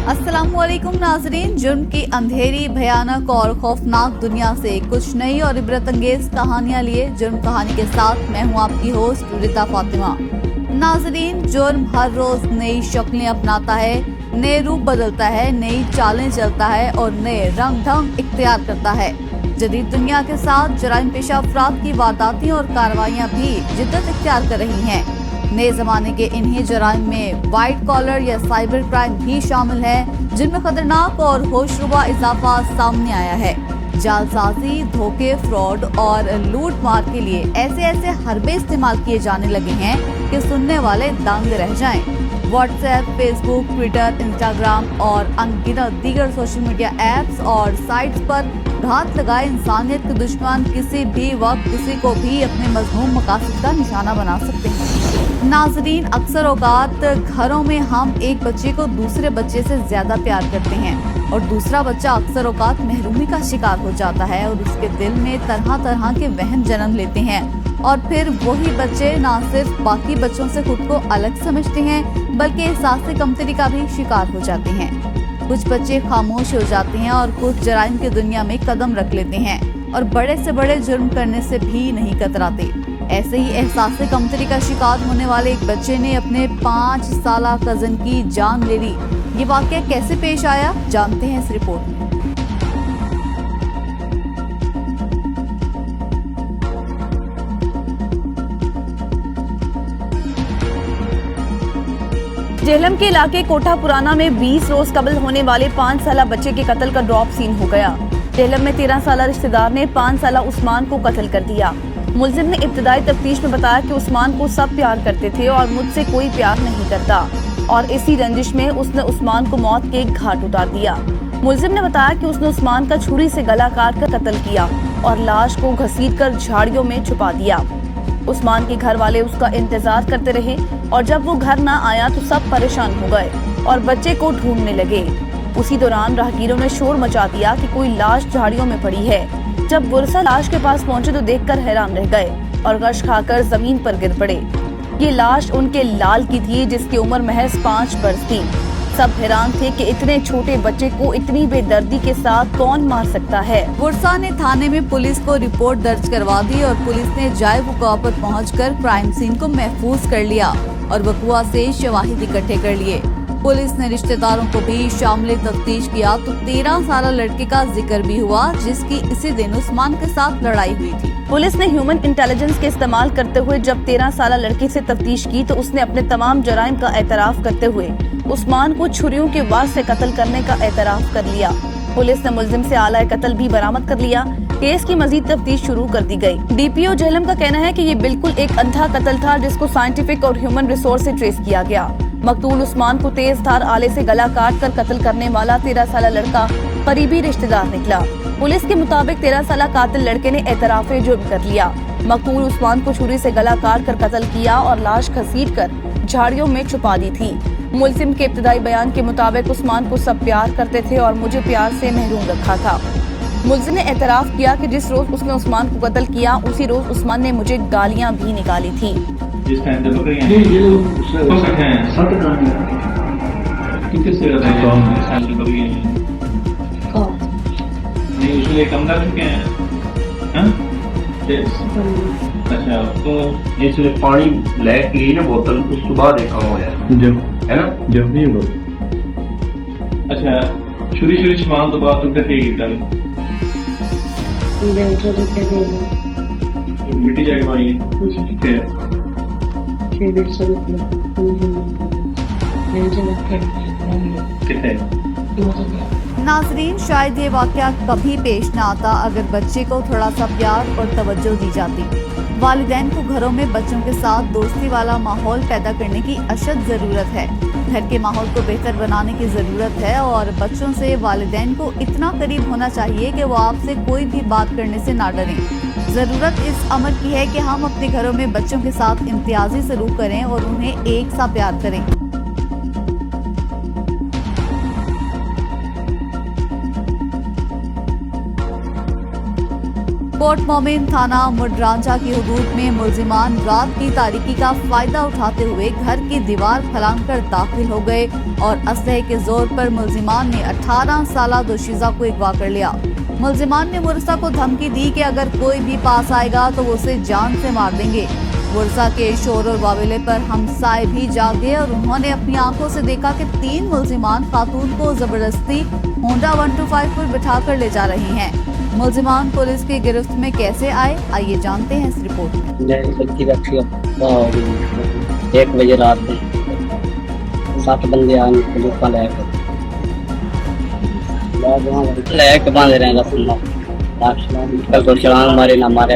अस्सलामु अलैकुम नाजरीन। जुर्म की अंधेरी, भयानक और खौफनाक दुनिया से कुछ नई और इबरत अंगेज कहानियां लिए जुर्म कहानी के साथ मैं हूं आपकी होस्ट रिता फातिमा। नाजरीन, जुर्म हर रोज नई शक्लें अपनाता है, नए रूप बदलता है, नई चालें चलता है और नए रंग ढंग इख्तियार करता है। जदीद दुनिया के साथ जराइम पेशा अफराद की वारदातें और कार्रवाइयां भी जिद्दत इख्तियार कर रही हैं। नए जमाने के इन्हीं जराइम में वाइट कॉलर या साइबर क्राइम भी शामिल है, जिनमें खतरनाक और होशरुबा इजाफा सामने आया है। जालसाजी, धोखे, फ्रॉड और लूट मार के लिए ऐसे हरबे इस्तेमाल किए जाने लगे हैं कि सुनने वाले दंग रह जाएं। व्हाट्सएप, फेसबुक, ट्विटर, इंस्टाग्राम और अनगिनत दीगर सोशल मीडिया ऐप्स और साइट्स पर घात लगाए इंसानियत के दुश्मन किसी भी वक्त किसी को भी अपने मज़मूम मकासद का निशाना बना सकते हैं। नाजरीन, अक्सर औकात घरों में हम एक बच्चे को दूसरे बच्चे से ज्यादा प्यार करते हैं और दूसरा बच्चा अक्सर औकात महरूमी का शिकार हो जाता है और उसके दिल में तरह तरह के वहम जन्म लेते हैं और फिर वही बच्चे न सिर्फ बाकी बच्चों से खुद को अलग समझते हैं बल्कि एहसास कमतरी का भी शिकार हो जाते हैं। कुछ बच्चे खामोश हो जाते हैं और कुछ जराइम की दुनिया में कदम रख लेते हैं और बड़े से बड़े जुर्म करने से भी नहीं कतराते। ऐसे ही एहसास कमतरी का शिकार होने वाले एक बच्चे ने अपने 5 साला कजन की जान ले ली। ये वाकया कैसे पेश आया, जानते हैं इस रिपोर्ट में। जेहलम के इलाके कोठा पुराना में 20 रोज कबल होने वाले 5 साला बच्चे के कत्ल का ड्रॉप सीन हो गया। जेहलम में 13 साला रिश्तेदार ने 5 साला उस्मान को कत्ल कर दिया। मुलजिम ने इब्तदाई तफ्तीश में बताया कि उस्मान को सब प्यार करते थे और मुझसे कोई प्यार नहीं करता और इसी रंजिश में उसने उस्मान को मौत के घाट उतार दिया। मुलजिम ने बताया कि उसने उस्मान का छुरी से गला काट कर कत्ल किया और लाश को घसीटकर झाड़ियों में छुपा दिया। उस्मान के घर वाले उसका इंतजार करते रहे और जब वो घर ना आया तो सब परेशान हो गए और बच्चे को ढूंढने लगे। उसी दौरान राहगीरों ने शोर मचा दिया कि कोई लाश झाड़ियों में पड़ी है। जब बुरसा लाश के पास पहुंचे तो देखकर हैरान रह गए और गश खाकर जमीन पर गिर पड़े। ये लाश उनके लाल की थी जिसकी उम्र महज 5 बरस थी। सब हैरान थे कि इतने छोटे बच्चे को इतनी बेदर्दी के साथ कौन मार सकता है। बुरसा ने थाने में पुलिस को रिपोर्ट दर्ज करवा दी और पुलिस ने जाए वक़्वा पर पहुंचकर क्राइम सीन को महफूज कर लिया और वक़्वा से शवाहिद इकट्ठे कर लिए। पुलिस ने रिश्तेदारों को भी शामिल तफ्तीश किया तो 13 साला लड़के का जिक्र भी हुआ जिसकी इसी दिन उस्मान के साथ लड़ाई हुई थी। पुलिस ने ह्यूमन इंटेलिजेंस के इस्तेमाल करते हुए जब 13 साला लड़के से तफ्तीश की तो उसने अपने तमाम जराइम का एतराफ करते हुए उस्मान को छुरियों के वार से कत्ल करने का एतराफ कर लिया। पुलिस ने मुलजिम से आला कत्ल भी बरामद कर लिया। केस की मजीद तफ्तीश शुरू कर दी गई। डीपीओ जेहलम का कहना है कि ये बिल्कुल एक अंधा कत्ल था जिसको साइंटिफिक और ह्यूमन रिसोर्स से ट्रेस किया गया। मकतूल उस्मान को तेज धार आले से गला काट कर कत्ल करने वाला 13 साला लड़का करीबी रिश्तेदार निकला। पुलिस के मुताबिक 13 साला कातिल लड़के ने एतराफ़े जुर्म कर लिया। मकतूल उस्मान को छुरी से गला काट कर कत्ल किया और लाश घसीट कर झाड़ियों में छुपा दी थी। मुलजिम के इब्तदाई बयान के मुताबिक उस्मान को सब प्यार करते थे और मुझे प्यार से महरूम रखा था। मुलजिम ने एतराफ़ किया कि जिस रोज उसने उस्मान को कत्ल किया उसी रोज उस्मान ने मुझे गालियां भी निकाली थी। जिस टाइम पे बकरियां हैं हो सकते हैं 7 किस जगह पे साल की बकरियां हैं नहीं उसमें कमरा में क्या है हाँ अच्छा तो जिसमें पानी ब्लैक की ना बोतल उस सुबह देखा हुआ जब है ना जब भी बोल अच्छा छुरी छुमान तो बात उनका क्या गिरता है मिट्टी जाके मारी ठीक है नाजरीन, शायद ये वाकया कभी पेश न आता अगर बच्चे को थोड़ा सा प्यार और तवज्जो दी जाती। वालिदैन को घरों में बच्चों के साथ दोस्ती वाला माहौल पैदा करने की अशद ज़रूरत है। घर के माहौल को बेहतर बनाने की ज़रूरत है और बच्चों से वालिदैन को इतना करीब होना चाहिए कि वो आपसे कोई भी बात करने से ना डरें। ज़रूरत इस अमर की है कि हम अपने घरों में बच्चों के साथ इम्तियाजी सलूक करें और उन्हें एक सा प्यार करें। कोट मोमिन थाना मुडरांझा की हुदूद में मुलजिमान रात की तारीकी का फायदा उठाते हुए घर की दीवार फलांग कर दाखिल हो गए और असलहे के जोर पर मुलजिमान ने 18 साला दोशीज़ा को अगवा कर लिया। मुलजिमान ने मुरसा को धमकी दी कि अगर कोई भी पास आएगा तो वो उसे जान से मार देंगे। मुरसा के शोर और वाविले पर हमसाए भी जाग गए और उन्होंने अपनी आंखों से देखा कि 3 मुलजिमान खातून को जबरदस्ती होंडा 125 पर बिठा कर ले जा रही हैं। मुलजिमान पुलिस की गिरफ्त में कैसे आए, आइए जानते हैं इस रिपोर्ट में। 1 बजे रात में 7 बंदे आए पुलिस का लैके बांध रहे हैं। कल तो छलांग मारे ना मारे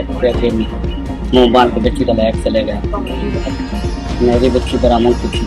मुंह बांध के बच्ची का लैक चले गए। मेरी बच्ची बरामद की।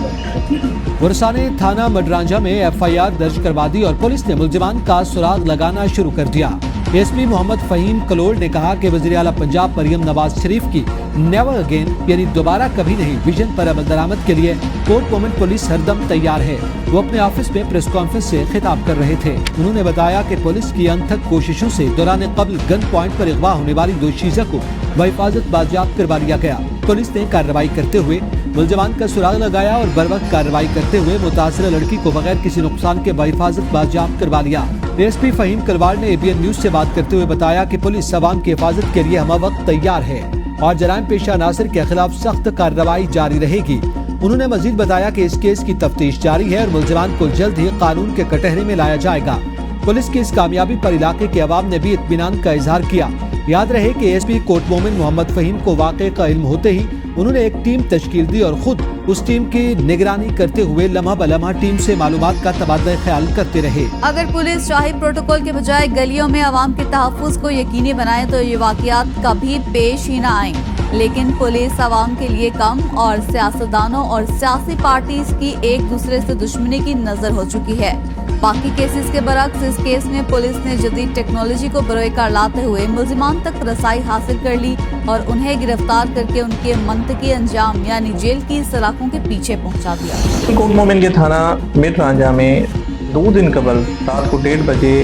मुरसा ने थाना मुडरांझा में FIR दर्ज करवा दी और पुलिस ने मुलजिमान का सुराग लगाना शुरू कर दिया। SP मोहम्मद फहीम कलोल ने कहा कि वज़ीर आला पंजाब मरियम नवाज शरीफ की नेवर अगेन यानी दोबारा कभी नहीं विजन पर अमल दरामद के लिए कोट मोमिन पुलिस हरदम तैयार है। वो अपने ऑफिस में प्रेस कॉन्फ्रेंस से खिताब कर रहे थे। उन्होंने बताया कि पुलिस की अनथक कोशिशों से दौरान कब्ल गन पॉइंट पर अगवा होने वाली दोशीज़ा को बहिफाजत बाजियाब करवा लिया गया। पुलिस ने कार्रवाई करते हुए मुलजिमान का सुराग लगाया और बरवक्त कार्रवाई करते हुए मुतासिरा लड़की को बगैर किसी नुकसान के बहिफाजत बाजियाब करवा लिया। SP फहीम कलवार ने ABN न्यूज से बात करते हुए बताया कि पुलिस अवाम की हिफाजत के लिए हम वक्त तैयार है और जराइम पेशा नासिर के खिलाफ सख्त कार्रवाई जारी रहेगी। उन्होंने मजीद बताया कि इस केस की तफ्तीश जारी है और मुलजिमान को जल्द ही कानून के कटहरे में लाया जाएगा। पुलिस की इस कामयाबी पर इलाके के अवाम ने भी इत्मीनान का इजहार किया। याद रहे कि SP कोट मोमिन मोहम्मद फहीम को वाक़े का इल्म होते ही उन्होंने एक टीम तश्कील दी और खुद उस टीम की निगरानी करते हुए लम्हा बलम्हा टीम से मालूमात का तबादला ख्याल करते रहे। अगर पुलिस शाही प्रोटोकॉल के बजाय गलियों में आवाम के तहफ्फुज़ को यकीनी बनाए तो ये वाक़यात कभी पेश ही न आए। लेकिन पुलिस आवाम के लिए कम और सियासतदानों और सियासी पार्टीज की एक दूसरे से दुश्मनी की नजर हो चुकी है। बाकी केसेस के बरक्स इस केस में पुलिस ने जदीद टेक्नोलॉजी को बरोए कार लाते हुए मुलजिमान तक रसाई हासिल कर ली और उन्हें गिरफ्तार करके उनके मंतकी अंजाम यानी जेल की सलाखों के पीछे पहुंचा दिया। कोट मोमिन के थाना मुडरांझा में 2 दिन कबल रात को 1:30 बजे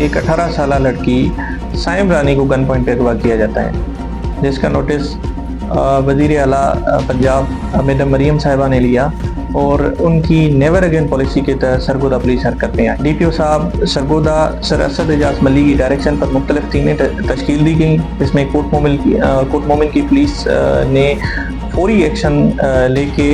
एक 18 साला लड़की साइम रानी को गन पॉइंट पर अगवा किया जाता है, जिसका नोटिस वज़ीर आला पंजाब मैडम मरियम साहिबा ने लिया और उनकी नेवर अगेन पॉलिसी के तहत सरगोदा पुलिस हरकत में आई। DPO साहब सरगोदा सर असद एजाज मल्ली की डायरेक्शन पर मुख्तलिफ टीमें तश्कील दी गई, जिसमें कोट मोमिन की पुलिस ने फौरी एक्शन लेके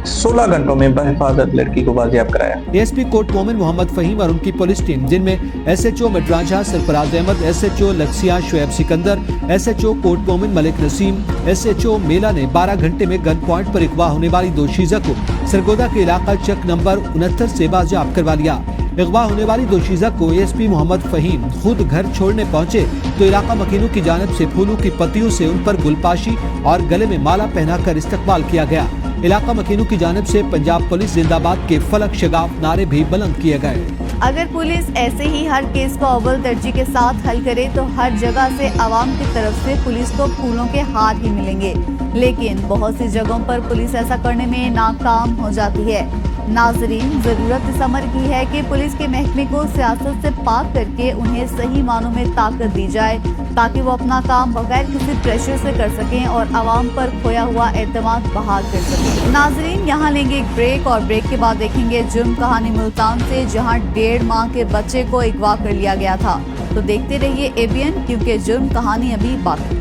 16 घंटों में बहिफाजत लड़की को बाजियाब कराया। SP कोट मोमिन मोहम्मद फहीम और उनकी पुलिस टीम जिनमें SHO Mudranjha Sarfraz Ahmad, SHO Laksiya Shoaib Sikandar, SHO Kot Momin Malik Naseem, SHO मेला ने 12 घंटे में गन पॉइंट पर अगवा होने वाली दोशीज़ा को सरगोदा के इलाका चक नंबर 69 से बाजियाब करवा लिया। अगवा होने वाली दोशीज़ा को SP मोहम्मद फहीम खुद घर छोड़ने पहुंचे तो इलाका मकीनों की जानिब से फूलों की पत्तियों से उन पर गुलपाशी और गले में माला पहनाकर इस्तकबाल किया गया। इलाका मकीनों की जानिब से पंजाब पुलिस जिंदाबाद के फलक शगाफ नारे भी बुलंद किए गए। अगर पुलिस ऐसे ही हर केस को अव्वल तरजीह के साथ हल करे तो हर जगह से आवाम की तरफ से पुलिस को फूलों के हार ही मिलेंगे, लेकिन बहुत सी जगहों पर पुलिस ऐसा करने में नाकाम हो जाती है। नाजरीन, जरूरत इस अमर की है कि पुलिस के महकमे को सियासत से पाक करके उन्हें सही मानों में ताकत दी जाए ताकि वो अपना काम बगैर किसी प्रेशर से कर सकें और आवाम पर खोया हुआ एतमाद बहाल कर सकें। नाजरीन, यहाँ लेंगे एक ब्रेक और ब्रेक के बाद देखेंगे जुर्म कहानी मुल्तान से, जहाँ 1.5 माह के बच्चे को अगवा कर लिया गया था। तो देखते रहिए ABN, क्योंकि जुर्म कहानी अभी बाकी।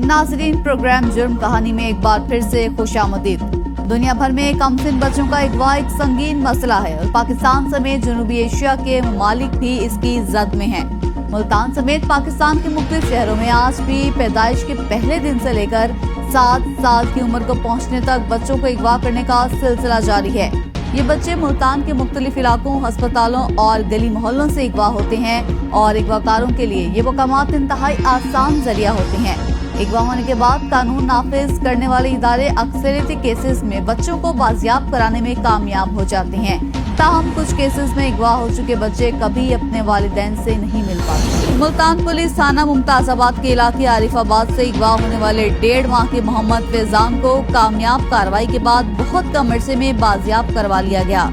नाजरीन, प्रोग्राम जुर्म कहानी में एक बार फिर से खुशामदीद। दुनिया भर में कमसिन बच्चों का अगवा एक संगीन मसला है और पाकिस्तान समेत जनूबी एशिया के ममालिक भी इसकी जद में हैं। मुल्तान समेत पाकिस्तान के मुख्तलिफ शहरों में आज भी पैदाइश के पहले दिन से लेकर 7 साल की उम्र को पहुंचने तक बच्चों को अगवा करने का सिलसिला जारी है। ये बच्चे मुल्तान के मुख्तलिफ इलाकों, अस्पतालों और गली मोहल्लों से अगवा होते हैं और अगवाकारों के लिए ये मकामात इंतहाई आसान जरिया होते हैं। अगवा होने के बाद कानून नाफिज करने वाले इदारे अक्सरियती केसेस में बच्चों को बाजियाब कराने में कामयाब हो जाते हैं। ताहम कुछ केसेस में अगवा हो चुके बच्चे कभी अपने वालिदैन से नहीं मिल पाते। मुल्तान पुलिस थाना मुमताजाबाद के इलाके आरिफाबाद से अगवा होने वाले 1.5 माह के मोहम्मद फैजान को कामयाब कार्रवाई के बाद बहुत कम अरसे में बाजियाब करवा लिया गया।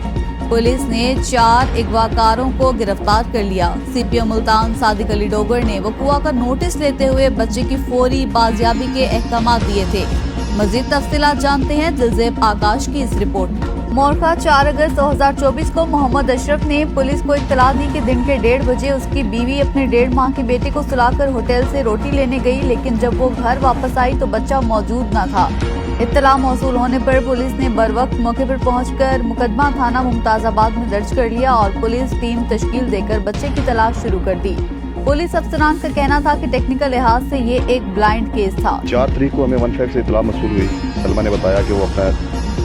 पुलिस ने 4 अगवाकारों को गिरफ्तार कर लिया। सीपीओ मुल्तान सादिक अली डोगर ने वकुआ का नोटिस लेते हुए बच्चे की फौरी बाजियाबी के अहकाम दिए थे। मजीद तफसीलात जानते हैं दिलजेब आकाश की इस रिपोर्ट में। मोरखा 4 अगस्त 2024 को मोहम्मद अशरफ ने पुलिस को इत्तला दी कि दिन के 1:30 बजे उसकी बीवी अपने 1.5 माह के बेटे को सुलाकर होटल से रोटी लेने गई, लेकिन जब वो घर वापस आई तो बच्चा मौजूद न था। इत्तला मौसूल होने पर पुलिस ने बरवक्त मौके पर पहुंचकर मुकदमा थाना मुमताजाबाद में दर्ज कर लिया और पुलिस टीम तश्कील देकर बच्चे की तलाश शुरू कर दी। पुलिस अफसरान का कहना था कि टेक्निकल लिहाज से ये एक ब्लाइंड केस था। 4 तारीख को हमें 15 से इत्तला मौसूल हुई। सलमा ने बताया कि वो अपना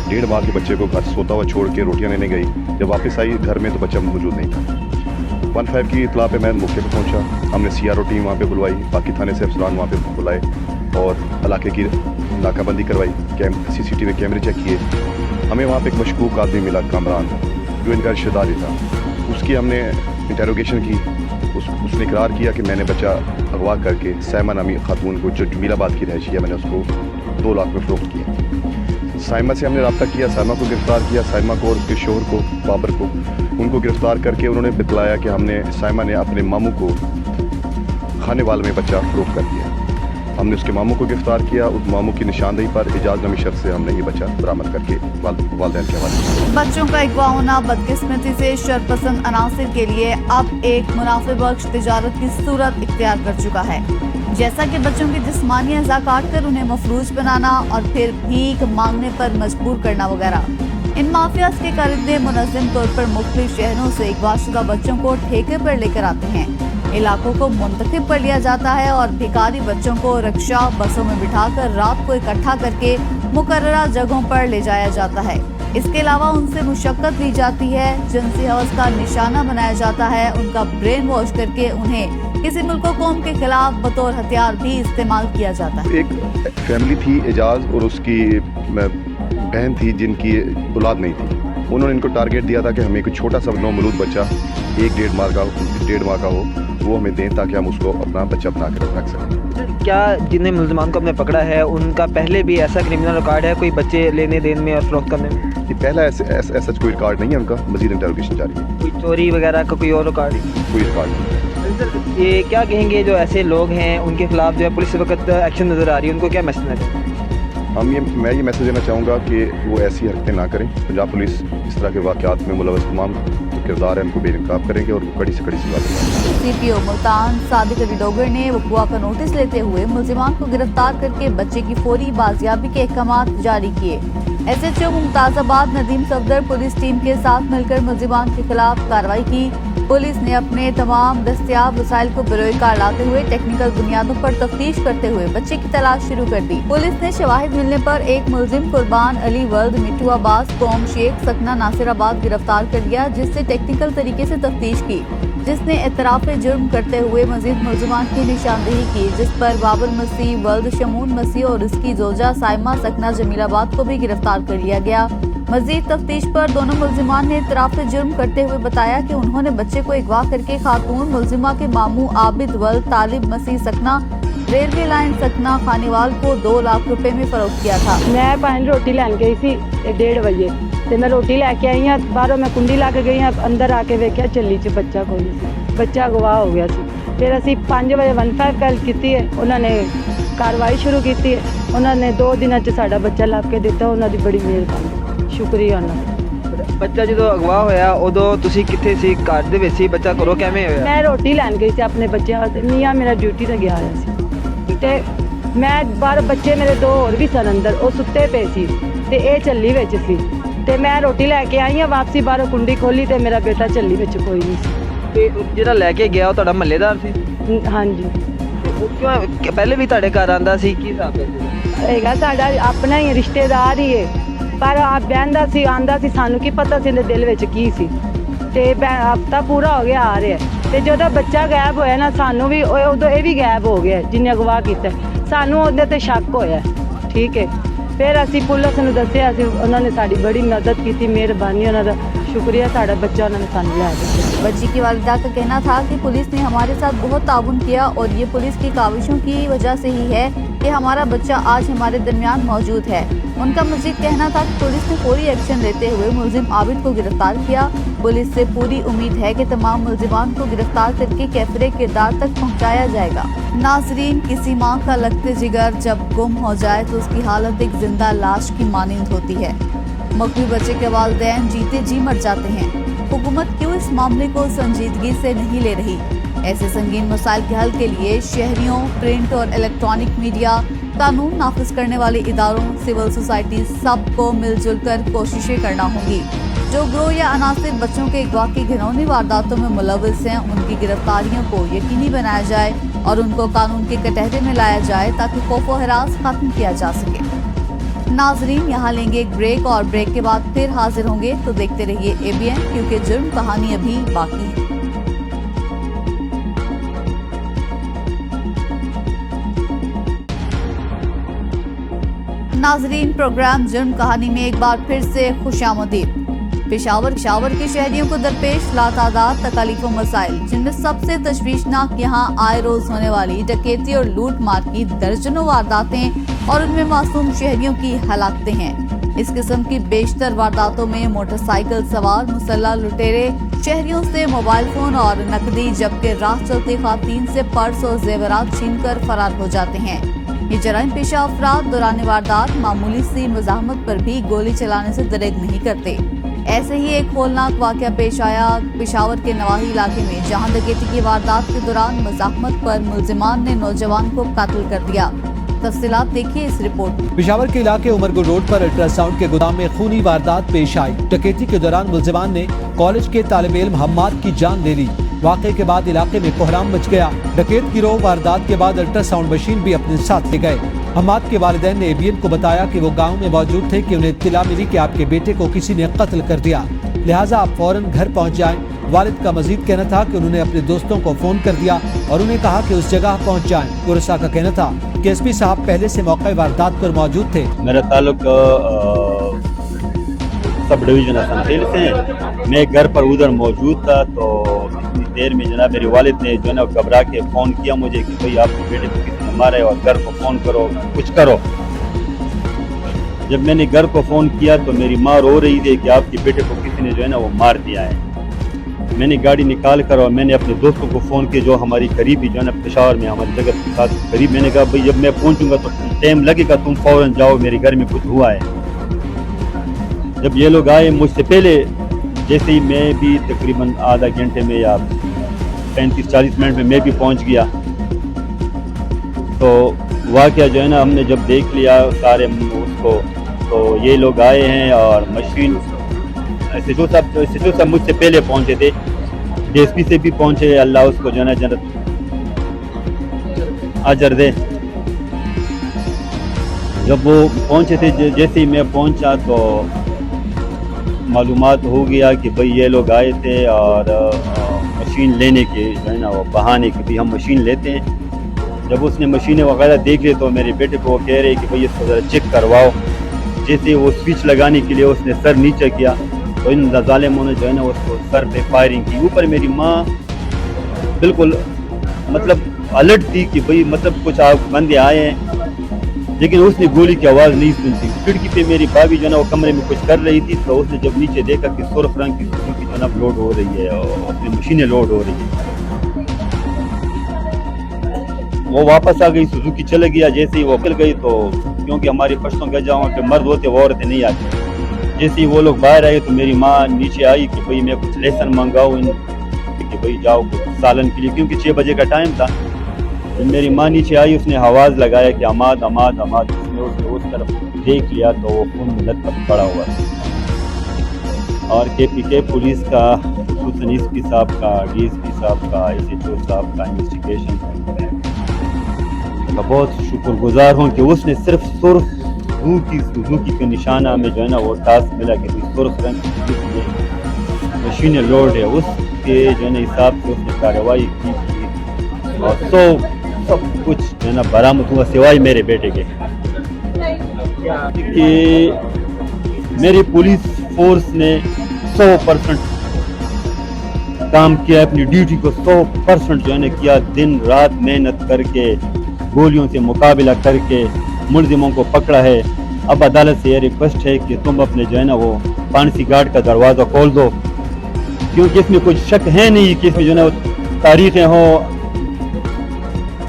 1.5 माह के बच्चे को घर सोता हुआ छोड़ के रोटियां लेने गई। जब वापस आई घर में तो बच्चा मौजूद नहीं था। 15 की इत्तला पे मैं मौके पर पहुंचा। हमने CRO टीम वहाँ पे बुलवाई, बाकी थाने से अफसरान वहाँ पे बुलाए और इलाके की नाकाबंदी करवाई, CCTV कैमरे चेक किए। हमें वहाँ पे एक मशकूक आदमी मिला, कामरान, जो इनका रिश्तेदार ही था। उसकी हमने इंटेरोगेशन की। उसने इकरार किया कि मैंने बच्चा अगवा करके साइमा नामी खातून को, जो जमीलाबाद की रहशी है, मैंने उसको 2 लाख में फ़रोख्त किया। साइमा से हमने रब्ता किया, साइमा को गिरफ़्तार किया, साइमा को और उसके शोहर को, बाबर को, उनको गिरफ़्तार करके उन्होंने बतलाया कि हमने, साइमा ने अपने मामू को खाने वाल में बच्चा फ़रोख्त कर दिया। हमने उसके मामू को गिरफ़्तार किया। उस मामू की निशानदेही पर इजाज़तनामी शर्त से हमने ये बच्चा बरामद करके वालिदैन के हवाले किया। बच्चों का अगवा होना बदकिस्मती से शरपसंद अनासिर के लिए अब एक मुनाफे बख्श तिजारत की सूरत इख्तियार कर चुका है। जैसा कि बच्चों की जिस्मानी अज़ा काट कर उन्हें मफलूज बनाना और फिर भीख मांगने पर मजबूर करना वगैरह। इन माफियाज के कारिंदे मुनज़्ज़म तौर पर मुख्तलिफ शहरों से अगवाशुदा बच्चों को ठेके पर लेकर आते हैं, इलाकों को मुंतखब कर लिया जाता है और भिखारी बच्चों को रिक्शा बसों में बिठाकर रात को इकट्ठा करके मुकर्ररा जगहों पर ले जाया जाता है। इसके अलावा उनसे मुशक्कत ली जाती है, जिनसी हवस का निशाना बनाया जाता है, उनका ब्रेन वॉश करके उन्हें किसी मुल्क कौम के खिलाफ बतौर हथियार भी इस्तेमाल किया जाता है। एक फैमिली थी, एजाज और उसकी बहन थी जिनकी औलाद नहीं थी। उन्होंने इनको टारगेट दिया था कि हमें कोई छोटा सा नौमौलूद बच्चा 1.5 माह का हो, वो हमें दें ताकि हम उसको अपना बच्चा बना कर रख सकें। क्या जिन्हें मुल्ज़िमान को हमने पकड़ा है उनका पहले भी ऐसा क्रिमिनल रिकॉर्ड है, कोई बच्चे लेने देने में और फरोख्त करने में? ये पहला ऐसा कोई रिकॉर्ड नहीं है उनका। मजीद इंटरोगेशन जारी है। कोई चोरी वगैरह का कोई और रिकॉर्ड? कोई रिकॉर्ड नहीं। सर, ये क्या कहेंगे जो ऐसे लोग हैं उनके खिलाफ जो है पुलिस वक्त एक्शन नज़र आ रही है, उनको क्या मैसेज देना चाहिए? मैं ये मैसेज देना चाहूँगा कि वो ऐसी हरकतें ना करें। पंजाब पुलिस इस तरह के वाक़यात में मुलव्वस तमाम किरदार है उनको बेनकाब करेंगे और कड़ी से कड़ी सज़ा देंगे। सीपीओ मुल्तान सादिक अली डोगर ने वकुआ का नोटिस लेते हुए मुल्जिमान को गिरफ्तार करके बच्चे की फौरी बाजियाबी के अहकाम जारी किए। SHO Mumtazabad Nadeem Safdar police team के साथ मिलकर मुल्जिमान के खिलाफ कार्रवाई की। पुलिस ने अपने तमाम दस्तयाब वसाइल को बरोए कार लाते हुए टेक्निकल बुनियादों पर तफ्तीश करते हुए बच्चे की तलाश शुरू कर दी। पुलिस ने शवाहिद मिलने पर एक मुल्जिम कुर्बान अली वर्द मिट्टू अब्बास कौम शेख सकना नासिराबाद गिरफ्तार कर लिया, जिससे टेक्निकल तरीके से तफ्तीश की, जिसने एतराफ़ जुर्म करते हुए मजीद मुल्जिमान की निशानदेही की, जिस पर बाबर मसीह वर्द शमून मसीह और उसकी जोजा साइमा सकना जमीलाबाद को भी गिरफ्तार कर लिया गया। मजीद तफ्तीश पर दोनों मुल्जिमान ने एतराफ़ जुर्म करते हुए बताया कि उन्होंने बच्चे को अगवा करके खातून मुल्जिमा के मामू आबिद वर्द तालिब मसीह सकना रेलवे लाइन सकना खानीवाल को 2 लाख रुपए में फरोख्त किया था। मैं पानी रोटी लैन गई सी 1:30 बजे ਤੇ मैं रोटी लैके आई हाँ। बाहरों मैं कुंडी ला के गई हाँ, अंदर आके वेख्या झੱਲੀ 'ਚ बच्चा कोई नहीं सी, बच्चा अगवा हो गया सी। फिर ਅਸੀਂ 5 ਵਜੇ 15 ਕਾਲ ਕੀਤੀ ਹੈ, ਉਹਨਾਂ ਨੇ ਕਾਰਵਾਈ ਸ਼ੁਰੂ ਕੀਤੀ ਹੈ। ਉਹਨਾਂ ਨੇ 2 ਦਿਨਾਂ 'ਚ ਸਾਡਾ ਬੱਚਾ ਲੱਭ ਕੇ ਦਿੱਤਾ। ਉਹਨਾਂ ਦੀ ਬੜੀ ਮਿਹਰਬਾਨੀ, ਸ਼ੁਕਰੀਆ ਉਹਨਾਂ ਦਾ। ਬੱਚਾ ਜਦੋਂ ਅਗਵਾ ਹੋਇਆ ਉਦੋਂ ਤੁਸੀਂ ਕਿੱਥੇ ਸੀ? ਘਰ ਦੇ ਵਿੱਚ ਸੀ? ਬੱਚਾ ਘਰੋਂ ਕਿਵੇਂ ਹੋਇਆ? ਮੈਂ ਰੋਟੀ ਲੈਣ ਗਈ ਸੀ ਆਪਣੇ ਬੱਚਿਆਂ ਵਾਸਤੇ। ਮੀਆਂ ਮੇਰਾ ਡਿਊਟੀ ਤੇ ਗਿਆ ਹੋਇਆ ਸੀ ਤੇ ਮੈਂ ਬਾਹਰ ਬੱਚੇ ਮੇਰੇ 2 ਹੋਰ ਵੀ ਸਨ ਅੰਦਰ, ਉਹ ਸੁੱਤੇ ਪਏ ਸੀ ਤੇ ਇਹ ਝੱਲੀ ਵਿੱਚ ਸੀ ਤੇ ਮੈਂ ਰੋਟੀ ਲੈ ਕੇ ਆਈ ਹਾਂ। ਵਾਪਸੀ ਬਾਹਰੋਂ ਕੁੰਡੀ ਖੋਲੀ ਤੇ ਮੇਰਾ ਬੇਟਾ ਝੱਲੀ ਵਿੱਚ ਕੋਈ ਨਹੀਂ ਸੀ। ਤੇ ਜਿਹੜਾ ਲੈ ਕੇ ਗਿਆ ਉਹ ਤੁਹਾਡਾ ਮਹੱਲੇਦਾਰ ਸੀ? ਹਾਂਜੀ, ਉਹ ਕਿਉਂ ਪਹਿਲੇ ਵੀ ਤੁਹਾਡੇ ਘਰ ਆਂਦਾ ਸੀ? ਕੀ ਹਿਸਾਬ ਹੈ? ਹੈਗਾ ਸਾਡਾ ਆਪਣਾ ਹੀ ਰਿਸ਼ਤੇਦਾਰ ਹੀ ਹੈ, ਪਰ ਆਪ ਬਹਿੰਦਾ ਸੀ, ਆਂਦਾ ਸੀ, ਸਾਨੂੰ ਕੀ ਪਤਾ ਸੀ ਇਹਦੇ ਦਿਲ ਵਿੱਚ ਕੀ ਸੀ। ਤੇ ਹਫ਼ਤਾ ਪੂਰਾ ਹੋ ਗਿਆ ਆ ਰਿਹਾ ਤੇ ਜਦੋਂ ਬੱਚਾ ਗਾਇਬ ਹੋਇਆ ਨਾ, ਸਾਨੂੰ ਵੀ ਉਦੋਂ ਇਹ ਵੀ ਗਾਇਬ ਹੋ ਗਿਆ ਜਿਹਨੇ ਅਗਵਾ ਕੀਤਾ। ਸਾਨੂੰ ਉਹਦੇ ਤੇ ਸ਼ੱਕ ਹੋਇਆ, ਠੀਕ ਹੈ। ਫਿਰ ਅਸੀਂ ਪੁਲਿਸ ਨੂੰ ਦੱਸਿਆ, ਅਸੀਂ ਉਹਨਾਂ ਨੇ ਸਾਡੀ ਬੜੀ ਮਦਦ ਕੀਤੀ, ਮਿਹਰਬਾਨੀ ਉਹਨਾਂ ਦਾ, शुक्रिया। साड़ा बच्चा उन्होंने सानू लिया दिया। बच्ची की वालिदा का कहना था कि पुलिस ने हमारे साथ बहुत ताउन किया और ये पुलिस की काविशों की वजह से ही है कि हमारा बच्चा आज हमारे दरमियान मौजूद है। उनका मजीद कहना था कि पुलिस ने फौरी एक्शन लेते हुए मुलजिम आबिद को गिरफ्तार किया। पुलिस से पूरी उम्मीद है कि तमाम मुलजिमान को गिरफ्तार करके कैफरे किरदार तक पहुंचाया जाएगा। नाजरीन, किसी माँ का लगते जिगर जब गुम हो जाए तो उसकी हालत एक जिंदा लाश की मानिंद होती है। मकबूल बच्चे के वालिदैन जीते जी मर जाते हैं। हुकूमत क्यों इस मामले को संजीदगी से नहीं ले रही? ऐसे संगीन मसाइल के हल के लिए शहरियों, प्रिंट और इलेक्ट्रॉनिक मीडिया, कानून नाफिज करने वाले इदारों, सिविल सोसाइटी सबको मिलजुल कर कोशिशें करना होंगी। जो गिरोह या अनासिर बच्चों के अगवा की घिनौनी वारदातों में मुलविस हैं, उनकी गिरफ्तारियों को यकीनी बनाया जाए और उनको कानून के कटहरे में लाया जाए ताकि खौफ व हरास खत्म किया जा सके। नाजरीन, यहाँ लेंगे एक ब्रेक और ब्रेक के बाद फिर हाजिर होंगे, तो देखते रहिए ABN, क्योंकि जुर्म कहानी अभी बाकी है। नाजरीन, प्रोग्राम जुर्म कहानी में एक बार फिर से खुशामदीद। पेशावर के शहरियों को दरपेश लातादाद तकालीफ व मसाइल, जिनमें सबसे तशवीशनाक यहाँ आए रोज होने वाली डकैती और लूट मार की दर्जनों वारदातें और उनमें मासूम शहरियों की हलाकतें हैं। इस किस्म की बेशतर वारदातों में मोटरसाइकिल सवार मुसल्लह लुटेरे शहरियों से मोबाइल फोन और नकदी, जबकि राह चलते ख़वातीन से पर्स और जेवरात छीन कर फरार हो जाते हैं। ये जराइम पेशा अफराद दौरान वारदात मामूली सी मज़ाहमत पर भी गोली चलाने से दरेग नहीं करते। ऐसे ही एक होलनाक वाक़या पेश आया पेशावर के नवाही इलाके में, जहां डकैती की वारदात के दौरान मज़ाहमत पर मुलजिमान ने नौजवान को कत्ल कर दिया। तफसीलात देखिए इस रिपोर्ट में। पेशावर के इलाके उमरगुल रोड पर अल्ट्रासाउंड के गोदाम में खूनी वारदात पेश आई। डकैती के दौरान मुलजिमान ने कॉलेज के तालिब इल्म हम्माद की जान ले ली। वाक़े के बाद इलाके में कोहराम मच गया। डकैत गिरोह वारदात के बाद अल्ट्रासाउंड मशीन भी अपने साथ ले गए। हम्माद के वालिदैन ने ABN को बताया कि वो गांव में मौजूद थे कि उन्हें इत्तला मिली कि आपके बेटे को किसी ने कत्ल कर दिया, लिहाजा आप फौरन घर पहुंच जाएं। वालिद का मजीद कहना था कि उन्होंने अपने दोस्तों को फोन कर दिया और उन्हें कहा कि उस जगह पहुंच जाएं। गुरसा का कहना था कि SP साहब पहले से मौके वारदात पर मौजूद थे। मेरा ताल्लुक सब डिवीजन असनखेल से है। मैं घर पर उधर मौजूद था, तो इतनी देर में जनाब मेरे वालिद ने जो है ना घबरा के फ़ोन किया मुझे कि भाई आपके बेटे को किसी ने मारा है और घर को फ़ोन करो, कुछ करो। जब मैंने घर को फ़ोन किया तो मेरी माँ रो रही थी कि आपके बेटे को किसी ने जो है ना वो मार दिया है। मैंने गाड़ी निकाल कर और मैंने अपने दोस्तों को फ़ोन किया जो हमारी करीबी जो है ना पेशावर में हमारी जगह के साथ करीब। मैंने कहा भाई जब मैं पहुँचूँगा तो टाइम लगेगा, तुम फ़ौरन जाओ, मेरे घर में कुछ हुआ है। जब ये लोग आए मुझसे पहले, जैसे ही मैं भी तकरीबन आधा घंटे में या 35-40 मिनट में मैं भी पहुंच गया, तो वाक़या जो है ना हमने जब देख लिया सारे उसको, तो ये लोग आए हैं और मशीन ऐसे जो सब मुझसे पहले पहुंचे थे, DSP से भी पहुंचे, अल्लाह उसको जो है ना जन्नत अजर दे। जब वो पहुंचे थे, जैसे ही मैं पहुंचा तो मालूमात हो गया कि भाई ये लोग आए थे और मशीन लेने के जो है ना वो बहाने कि भाई हम मशीन लेते हैं। जब उसने मशीनें वगैरह देख ली तो मेरे बेटे को वो कह रहे कि भाई इसको ज़रा चेक करवाओ। जैसे वो स्विच लगाने के लिए उसने सर नीचे किया तो इन ज़ालिमों ने जो है ना उसको सर पे फायरिंग की। ऊपर मेरी माँ बिल्कुल मतलब अलर्ट थी कि भाई मतलब कुछ बंदे आए हैं, लेकिन उसने गोली की आवाज़ नहीं सुनती। खिड़की पे मेरी भाभी जो है ना वो कमरे में कुछ कर रही थी, तो उसने जब नीचे देखा कि सुर्ख रंग की सुजुकी जो है ना लोड हो रही है और अपनी मशीनें लोड हो रही है, वो वापस आ गई, सुजुकी चले गया। जैसे ही वो निकल गई तो क्योंकि हमारी पश्तों के जहाँ पे मर्द होते वो औरतें नहीं आती, जैसे ही वो लोग बाहर आए तो मेरी माँ नीचे आई कि भाई मैं कुछ लहसुन मंगाऊँ कि भाई जाओ कुछ सालन के लिए, क्योंकि 6 बजे का टाइम था। जब मेरी माँ नीचे आई उसने आवाज़ लगाया कि अमाद अमाद अमाद। उसने उस तरफ देख लिया तो वो खून में लथपथ पड़ा हुआ था। और KPK पुलिस का, खसूसन SP साहब का, DSP साहब का, SHO साहब का इन्वेस्टिगेशन का बहुत शुक्रगुजार हूँ कि उसने सिर्फ सुजुकी के निशाना में जो है ना वो टास्क मिला कि सुर्ख रंग की मशीनें लोड है, उसके जो है ना हिसाब से उसने कार्रवाई की और सब कुछ जो है ना बरामद हुआ सिवाय मेरे बेटे के। कि मेरी पुलिस फोर्स ने 100% काम किया, अपनी ड्यूटी को 100% जो है ना किया। दिन रात मेहनत करके, गोलियों से मुकाबला करके मुलजिमों को पकड़ा है। अब अदालत से ये रिक्वेस्ट है कि तुम अपने जो है ना वो फांसी गार्ड का दरवाज़ा खोल दो, क्योंकि इसमें कुछ शक है नहीं कि इसमें जो है ना तारीखें हों,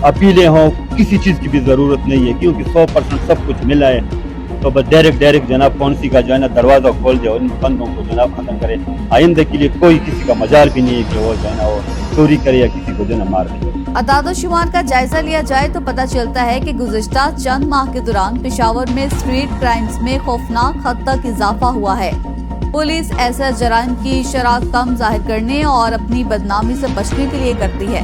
अपीलें हों, किसी चीज़ की भी ज़रूरत नहीं है, क्योंकि 100% सब कुछ मिला है। तो बस डायरेक्ट जनाब फांसी का जो है ना दरवाज़ा खोल दे और इन बंदों को जनाब खत्म करे। आइंदा के लिए कोई किसी का मजाल भी नहीं है कि वो जो है ना वो चोरी करे या किसी को जो है ना मार दे। अदाद-ओ-शुमार का जायजा लिया जाए तो पता चलता है कि गुज़िश्ता चंद माह के दौरान पेशावर में स्ट्रीट क्राइम्स में खौफनाक हद तक इजाफा हुआ है। पुलिस ऐसे जराइम की शरह कम जाहिर करने और अपनी बदनामी से बचने के लिए करती है।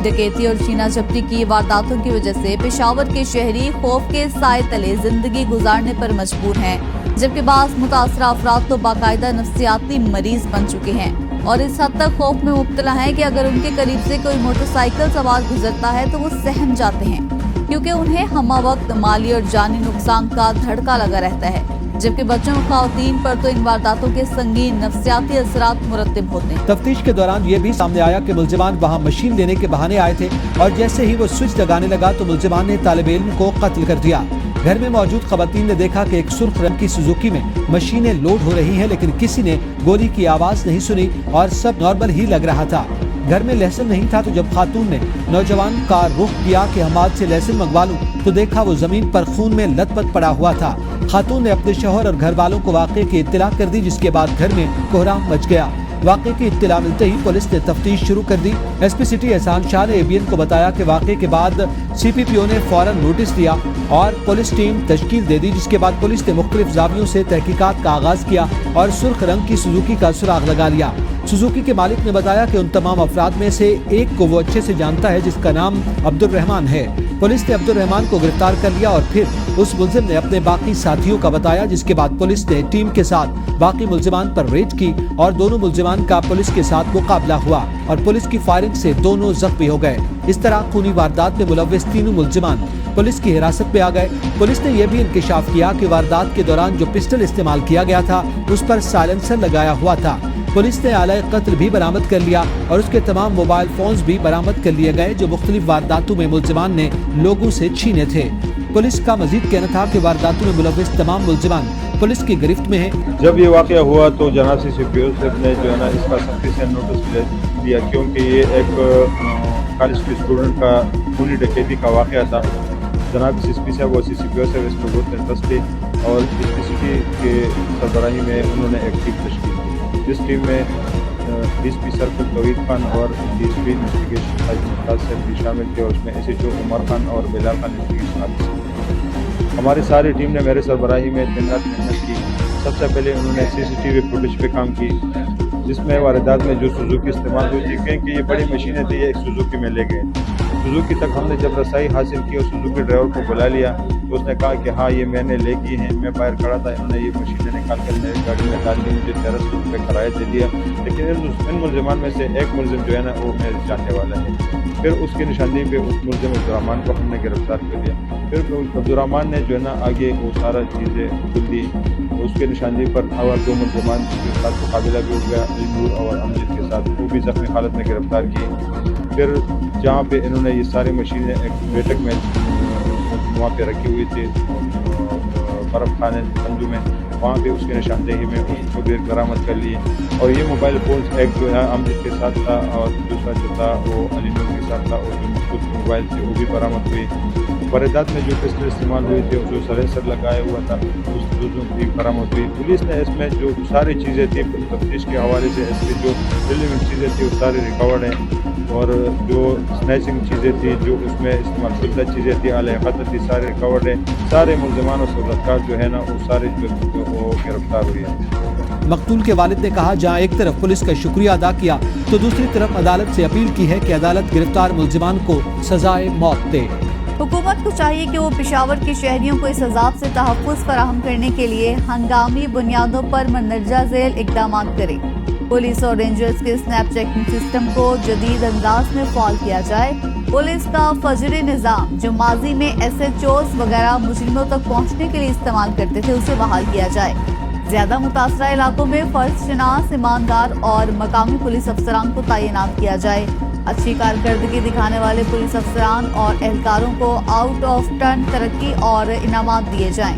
डकैती और छीना झपटी की वारदातों की वजह से पेशावर के शहरी खौफ के साए तले जिंदगी गुजारने पर मजबूर हैं, जबकि बाज़ मुतासरा अफराद तो बाकायदा नफ्सियाती मरीज बन चुके हैं और इस हद तक खौफ में मुब्तला हैं कि अगर उनके करीब से कोई मोटरसाइकिल सवार गुजरता है तो वो सहम जाते हैं, क्योंकि उन्हें हमा वक्त माली और जानी नुकसान का धड़का लगा रहता है, जबकि बच्चों और खवातीन पर तो इन वारदातों के संगीन नफ्सियाती असरात मुरतब होते हैं। तफ्तीश के दौरान ये भी सामने आया कि मुल्जिमान वहाँ मशीन लेने के बहाने आए थे और जैसे ही वो स्विच लगाने लगा तो मुल्जिमान ने तालिब इल्म को कत्ल कर दिया। घर में मौजूद खवातीन ने देखा कि एक सुर्ख रंग की सुजुकी में मशीनें लोड हो रही हैं, लेकिन किसी ने गोली की आवाज नहीं सुनी और सब नॉर्मल ही लग रहा था। घर में लहसुन नहीं था तो जब खातून ने नौजवान का रुख किया कि हम आज से लहसुन मंगवा लूं, तो देखा वो जमीन पर खून में लथपथ पड़ा हुआ था। खातून ने अपने शौहर और घर वालों को वाक़े की इत्तला कर दी, जिसके बाद घर में कोहराम मच गया। वाक़े की इत्तला मिलते ही पुलिस ने तफ्तीश शुरू कर दी। एसपी सिटी एहसान शाह ने एबीएन को बताया कि वाक़े के बाद सीपीपीओ ने फौरन नोटिस दिया और पुलिस टीम तश्कील दे दी, जिसके बाद पुलिस ने मुख्तलिफ जावियों से तहकीकात का आगाज किया और सुर्ख रंग की सुजुकी का सुराग लगा लिया। सुजुकी के मालिक ने बताया कि उन तमाम अफराद में से एक को वो अच्छे से जानता है, जिसका नाम अब्दुल रहमान है। पुलिस ने अब्दुल रहमान को गिरफ्तार कर लिया और फिर उस मुल्जिम ने अपने बाकी साथियों का बताया, जिसके बाद पुलिस ने टीम के साथ बाकी मुल्जिमान पर रेड की और दोनों मुल्जिमान का पुलिस के साथ मुकाबला हुआ और पुलिस की फायरिंग से दोनों जख्मी हो गए। इस तरह खूनी वारदात में मुलव्विस तीनों मुल्जिमान पुलिस की हिरासत में आ गए। पुलिस ने यह भी इंकिशाफ किया कि वारदात के दौरान जो पिस्टल इस्तेमाल किया गया था उस पर साइलेंसर लगाया हुआ था। पुलिस ने आला कत्ल भी बरामद कर लिया और उसके तमाम मोबाइल फोन्स भी बरामद कर लिए गए, जो मुख्तलिफ वारदातों में मुल्जिमान ने लोगों से छीने थे। पुलिस का मजीद कहना था कि वारदातों में मुलव्विस तमाम मुल्जिमान पुलिस की गिरफ्त में है। जब ये वाक़या हुआ तो जनाब सीपीओ साहब ने जो है ना इसका सख्ती से नोटिस दिया, क्योंकि ये एक कॉलेज के स्टूडेंट का खूनी डकैती का वाक़या था। जनाब एसपी साहब और सीपीओ साहब इसमें बहुत इंटरेस्ट थे और एसपी के सरबराही में उन्होंने एक टीम तश्कील की। इस टीम में डीएसपी सर्कल तौहीद खान और डीएसपी इन्वेस्टिगेशन हाजी मुमताज साहब भी शामिल थे और उसमें एसएचओ उमर खान और बिलाल खान इन्वेस्टिगेशन हाजिर। हमारी सारी टीम ने मेरे सरबराही में दिन रात मेहनत की। सबसे पहले उन्होंने सीसीटीवी फुटेज पे काम की, जिसमें वारदात में जो सुजुकी इस्तेमाल हुई थी, क्योंकि ये बड़ी मशीनें थी, ये एक सुजुकी में ले गए। सुजुकी तक हमने जब रसाई हासिल की और सुजुकी ड्राइवर को बुला लिया तो उसने कहा कि हाँ ये मैंने ले की हैं, मैं बाहर खड़ा था, इन्होंने ये मशीनें निकाल कर मेरी गाड़ी में डाल दी, मुझे 1300 रुपये किराया दे दिया। लेकिन इन मुल्जिमान में से एक मुल्जिम जो है ना वो मेरे जानने वाला है। फिर उसकी निशानी पे उस मुल्जिम अब्दुर्रहमान को हमने गिरफ्तार कर लिया। फिर अब्दुर्रहमान ने जो है ना आगे वो सारा चीज़ें खुल दी, उसके निशानी पर और दो मुल्जिमान के साथ मुकाबला भी हो गया, नूर और अमजद के साथ, वो भी जख्मी हालत में गिरफ्तार की। फिर जहाँ पे इन्होंने ये सारी मशीनें एक बैठक में वहाँ पे रखी हुई थी बर्फ़ खाने संजू में, वहाँ पे उसकी निशानदेही में उसको भी बरामद कर लिए। और ये मोबाइल फ़ोन एक जो है अमजद के साथ था और दूसरा जो था वो अली नूर के साथ था, और जो मखसूस मोबाइल थे वो भी बरामद हुई। वारदात में जो पिस्टल इस्तेमाल हुए थे जो सलेंसर लगाया हुआ था उस चीज़ों की बरामद हुई। पुलिस ने इसमें जो सारी चीज़ें थी तफ्तीश के हवाले से इसमें जो रिलेवेंट चीज़ें थी वो सारी रिकवर्ड हैं, और जो स्नैचिंग चीज़ें थी जो उसमें इस्तेमाल शुदा चीज़ें थी आले क़त्ल थी सारे रिकवर्ड हैं। सारे मुल्ज़िमान और सौदाकार जो है ना वो सारे जो वो गिरफ्तार हुए हैं। मकतूल के वालिद ने कहा, जहां एक तरफ पुलिस का शुक्रिया अदा किया तो दूसरी तरफ अदालत से अपील की है कि अदालत गिरफ्तार मुल्जिमान को सजाए मौत दे। हुकूमत को चाहिए कि वो पेशावर के शहरियों को इस अजाब से तहफ़्फ़ुज़ फराहम करने के लिए हंगामी बुनियादों पर मंदरजा झेल इक़दाम करे। पुलिस और रेंजर्स के स्नैप चेकिंग सिस्टम को जदीद अंदाज में फ़ाल किया जाए। पुलिस का फजरी निज़ाम जो माजी में SHOs वगैरह मुजरिमों तक पहुँचने के लिए इस्तेमाल करते थे उसे बहाल किया जाए। ज्यादा मुतासरा इलाकों में फर्जशनास, ईमानदार और मकामी पुलिस अफसरान को तैनात किया जाए। अच्छी कारकर्दगी दिखाने वाले पुलिस अफसरान और एहलकारों को आउट ऑफ टर्न तरक्की और इनामात दिए जाएं।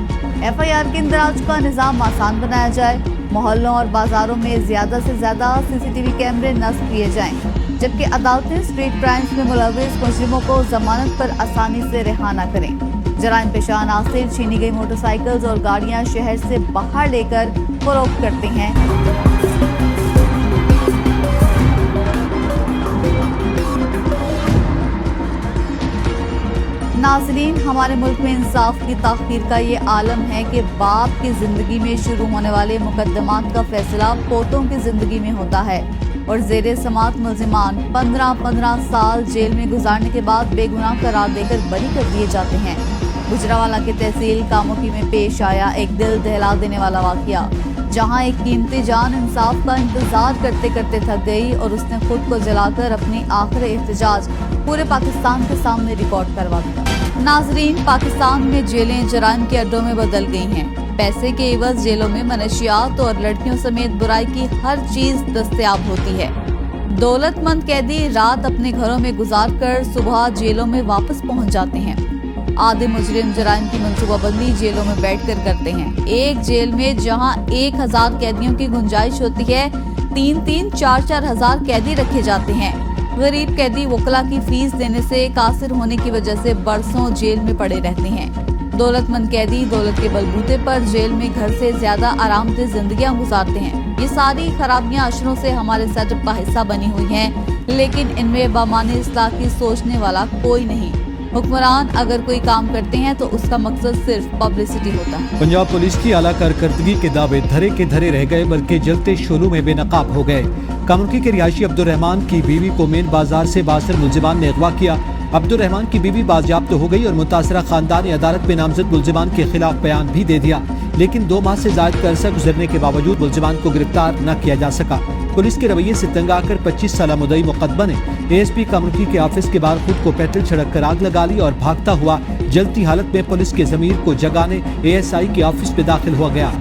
FIR के इंदराज का निज़ाम आसान बनाया जाए। मोहल्लों और बाजारों में ज़्यादा से ज़्यादा CCTV कैमरे नस्ब किए जाएं, जबकि अदालतें स्ट्रीट क्राइम्स में मुलविस मुजरिमों को जमानत पर आसानी से रिहा न करें। जराइम पेशा अनासिर छीनी गई मोटरसाइकिल्स और गाड़ियां शहर से बाहर लेकर फरोख्त करते हैं। नाज़रीन, हमारे मुल्क में इंसाफ की ताख़ीर का ये आलम है कि बाप की ज़िंदगी में शुरू होने वाले मुकदमात का फैसला पोतों की ज़िंदगी में होता है और ज़ेरे समात मुल्ज़िमान 15-15 साल जेल में गुजारने के बाद बेगुनाह करार देकर बरी कर दिए जाते हैं। गुजरावाला की तहसील कामोकी में पेश आया एक दिल दहला देने वाला वाक़या, जहां एक कीमती जान इंसाफ का इंतजार करते करते थक गई और उसने खुद को जलाकर अपनी आखिरी एहतजाज पूरे पाकिस्तान के सामने रिकॉर्ड करवा दिया। नाजरीन, पाकिस्तान में जेलें जराइम के अड्डों में बदल गई हैं। पैसे के एवज जेलों में मनशियात और लड़कियों समेत बुराई की हर चीज दस्तयाब होती है। दौलतमंद कैदी रात अपने घरों में गुजार कर सुबह जेलों में वापस पहुंच जाते हैं। आधे मुजरिम जराइम की मंसूबाबंदी जेलों में बैठकर करते हैं। एक जेल में जहां 1000 कैदियों की गुंजाइश होती है, 3-3, 4-4 हजार कैदी रखे जाते हैं। गरीब कैदी वकला की फीस देने से कासिर होने की वजह से बरसों जेल में पड़े रहते हैं। दौलतमंद कैदी दौलत के बलबूते पर जेल में घर से ज्यादा आरामदेह जिंदगियां गुजारते हैं। ये सारी खराबियां अशरों से हमारे सेटअप का हिस्सा बनी हुई हैं, लेकिन इनमें बामाने इस्लाह की सोचने वाला कोई नहीं। हुक्मरान अगर कोई काम करते हैं तो उसका मकसद सिर्फ पब्लिसिटी होता है। पंजाब पुलिस की आला कारकर्दगी के दावे धरे के धरे रह गए, बल्कि जलते शोलों में बेनकाब हो गए। कामुकी के रिहायशी अब्दुर्रहमान की बीवी को मेन बाजार से बासर मुल्जिमान ने अगवा किया। अब्दुर्रहमान की बीवी बाजियाब्त हो गई और मुतासरा खानदानी अदालत में नामजद मुल्जिमान के खिलाफ बयान भी दे दिया, लेकिन 2 माह से ज्यादा का अरसा गुजरने के बावजूद मुल्जिमान को गिरफ्तार न किया जा सका। पुलिस के रवैये से तंग आकर 25 साला मुद्दई मुकदमा ने ASP कामुकी के ऑफिस के बाहर खुद को पेट्रोल छिड़क कर आग लगा ली और भागता हुआ जलती हालत में पुलिस के जमीर को जगाने ASI के ऑफिस में दाखिल हुआ गया।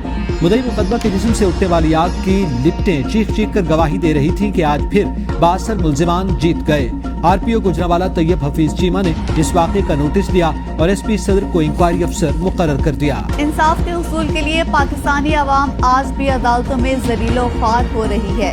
मुद्दई मुकदमा के जिस्म से उठने वाली आग की लिपटें चीख चीख कर गवाही दे रही थी कि आज फिर 62 मुल्जिमान जीत गए। RPO गुजरावाला तैयब हफीज चीमा ने इस वाक़े का नोटिस लिया और SP सदर को इंक्वायरी अफसर मुकर्रर कर दिया। इंसाफ के उसूल के लिए पाकिस्तानी अवाम आज भी अदालतों में जलीलो ख्वार हो रही है।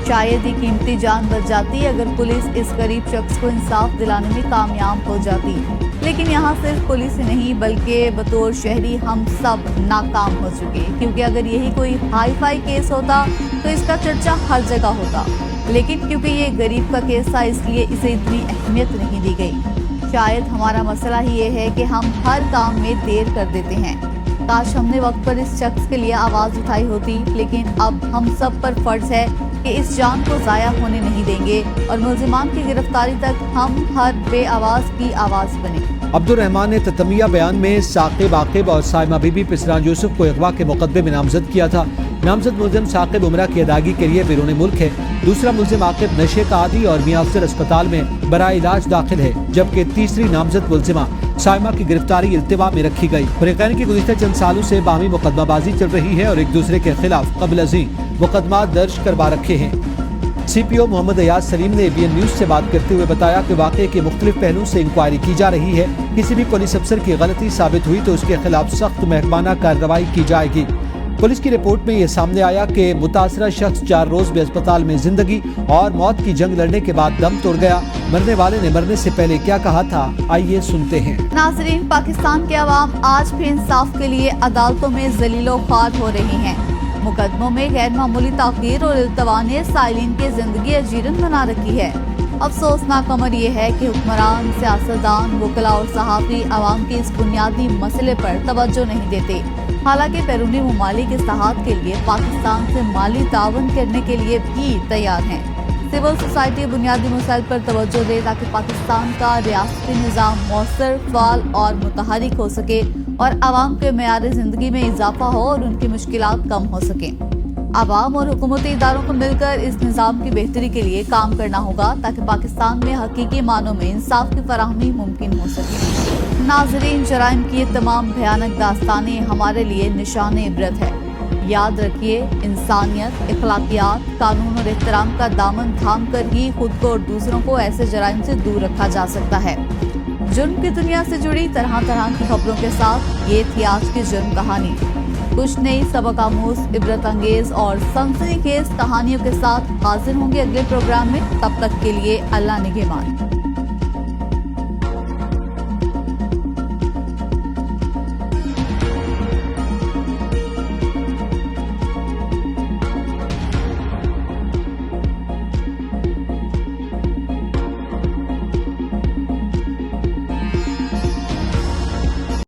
शायद ही कीमती जान बच जाती अगर पुलिस इस गरीब शख्स को इंसाफ दिलाने में कामयाब हो जाती, लेकिन यहाँ सिर्फ पुलिस ही नहीं बल्कि बतौर शहरी हम सब नाकाम हो चुके, क्योंकि अगर यही कोई हाई फाई केस होता तो इसका चर्चा हर जगह होता, लेकिन क्योंकि ये गरीब का केस था इसलिए इसे इतनी अहमियत नहीं दी गई। शायद हमारा मसला ही ये है कि हम हर काम में देर कर देते हैं। काश हमने वक्त पर इस शख्स के लिए आवाज़ उठाई होती, लेकिन अब हम सब पर फर्ज है कि इस जान को ज़ाया होने नहीं देंगे और मुल्जिमान की गिरफ्तारी तक हम हर बेआवाज़ की आवाज़ बने। अब्दुर्रहमान ने ततमिया बयान में साकिब आकिब और साइमा बीबी पिसरान यूसुफ को अगवा के मुकदमे में नामजद किया था। नामजद मुल्जिम साकिब उम्रा की अदायगी के लिए बैरून मुल्क है। दूसरा मुल्जिम आकिब नशे का आदी और मियां अफजल अस्पताल में बराए इलाज दाखिल है, जबकि तीसरी नामजद मुल्जिमा साइमा की गिरफ्तारी इल्तिवा में रखी गई। फरीकैन की गुज़िश्ता चंद सालों से बाहमी मुकदमाबाजी चल रही है और एक दूसरे के खिलाफ कबल अज़ीम मुकदमा दर्ज करवा रखे हैं। CPO मोहम्मद अयाज सलीम ने ABN न्यूज से बात करते हुए बताया कि वाक़े के मुख्तलिफ पहलुओं से इंक्वायरी की जा रही है। किसी भी पुलिस अफसर की गलती साबित हुई तो उसके खिलाफ सख्त महकमाना कार्रवाई की जाएगी। पुलिस की रिपोर्ट में ये सामने आया कि मुतासरा शख्स 4 रोज में अस्पताल में जिंदगी और मौत की जंग लड़ने के बाद दम तोड़ गया। मरने वाले ने मरने से पहले क्या कहा था, आइए सुनते हैं। नाज़रीन, पाकिस्तान के अवाम आज भी इंसाफ के लिए अदालतों में जलीलो ख्वार हो रही हैं। मुकदमों में गैर मामूली ताख़ीर और इल्तवा ने साइलिन की जिंदगी अजीरन बना रखी है। अफसोसनाक अमर यह है कि हुक्मरान, सियासतदान, वकला और सहाफ़ी अवाम के इस बुनियादी मसले पर तवज्जो नहीं देते। हालांकि बैरूनी ममालिक इस तहाद के लिए पाकिस्तान से माली तावन करने के लिए भी तैयार हैं। सिविल सोसाइटी बुनियादी मसाइल पर तवज्जो दे ताकि पाकिस्तान का रियासती निज़ाम मौसर, फाल और मुतहरिक हो सके और आवाम के मेयार ज़िंदगी में इजाफा हो और उनकी मुश्किलात कम हो सकें। आवाम और हुकूमती इदारों को मिलकर इस निज़ाम की बेहतरी के लिए काम करना होगा ताकि पाकिस्तान में हकीकी मानों में इंसाफ की फराहमी मुमकिन हो सके। नाज़रीन, जराइम की ये तमाम भयानक दास्तानें हमारे लिए निशान इबरत है। याद रखिए, इंसानियत, इखलाकियात, कानून और एहतराम का दामन थाम कर ही खुद को और दूसरों को ऐसे जराइम से दूर रखा जा सकता है। जुर्म की दुनिया से जुड़ी तरह तरह की खबरों के साथ ये थी आज की जुर्म कहानी। कुछ नई सबक आमूज, इबरत अंगेज और सनसनीखेज कहानियों के साथ हाजिर होंगे अगले प्रोग्राम में। तब तक के लिए अल्लाह निगहबान।